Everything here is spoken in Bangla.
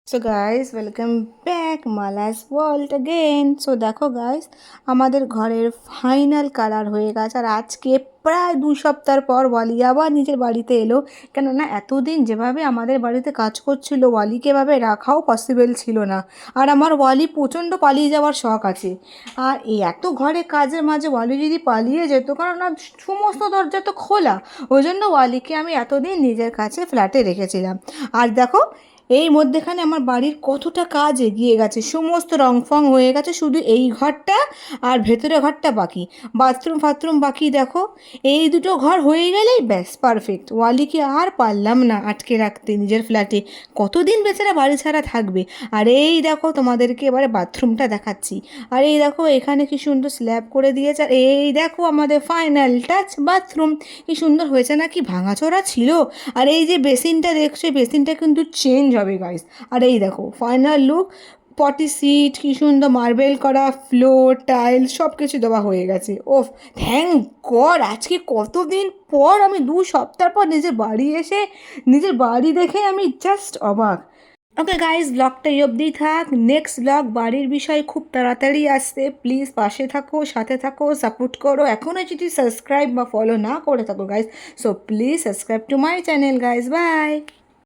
So guys welcome back Mala's world again. So দেখো গাইস, আমাদের ঘরের ফাইনাল কালার হয়ে গেছে। আর আজকে প্রায় 2 সপ্তাহ পর ওয়ালি আবার নিজের বাড়িতে এলো। কেননা এতদিন যেভাবে আমাদের বাড়িতে কাজ করছিল, ওয়ালিকে এভাবে রাখাও পসিবল ছিল না। আর আমার ওয়ালি প্রচণ্ড পালিয়ে যাওয়ার শখ আছে। আর এই এত ঘরে কাজের মাঝে ওয়ালি যদি পালিয়ে যেত, কারণ না সমস্ত দরজা তো খোলা, ওই জন্য ওয়ালিকে আমি এতদিন নিজের কাছে ফ্ল্যাটে রেখেছিলাম। আর দেখো, এই মধ্যেখানে আমার বাড়ির কতটা কাজ এগিয়ে গেছে, সমস্ত রং ফং হয়ে গেছে, শুধু এই ঘরটা আর ভেতরে ঘরটা বাকি, বাথরুম ফাথরুম বাকি। দেখো, এই দুটো ঘর হয়ে গেলেই ব্যাস পারফেক্ট। ওয়ালিকে আর পারলাম না আটকে রাখতে নিজের ফ্ল্যাটে, কতদিন বেচারা বাড়ি ছাড়া থাকবে। আর এই দেখো, তোমাদেরকে এবারে বাথরুমটা দেখাচ্ছি। আর এই দেখো, এখানে কি সুন্দর স্ল্যাব করে দিয়েছে। আর এই দেখো আমাদের ফাইনাল টাচ বাথরুম, কি সুন্দর হয়েছে না? কি ভাঙাচোরা ছিল। আর এই যে বেসিনটা দেখছো, এই বেসিনটা কিন্তু চেঞ্জ হবে গাইস। আর এই দেখো ফাইনাল লুক, পটি সিট, কি সুন্দর মার্বেল করা ফ্লোর, টাইলস সব কিছু দেওয়া হয়ে গেছে। ওফ, থ্যাংক গড! আজকে কতদিন পর, আমি 2 সপ্তাহ পর নিজের বাড়ি এসে নিজের বাড়ি দেখে আমি জাস্ট অবাক। ওকে গাইজ, ব্লগটা এই অবধিই থাক। নেক্সট ব্লগ বাড়ির বিষয় খুব তাড়াতাড়ি আসছে। প্লিজ পাশে থাকো, সাথে থাকো, সাপোর্ট করো। এখনও যদি সাবস্ক্রাইব বা ফলো না করে থাকো guys, so please subscribe to my channel guys. By.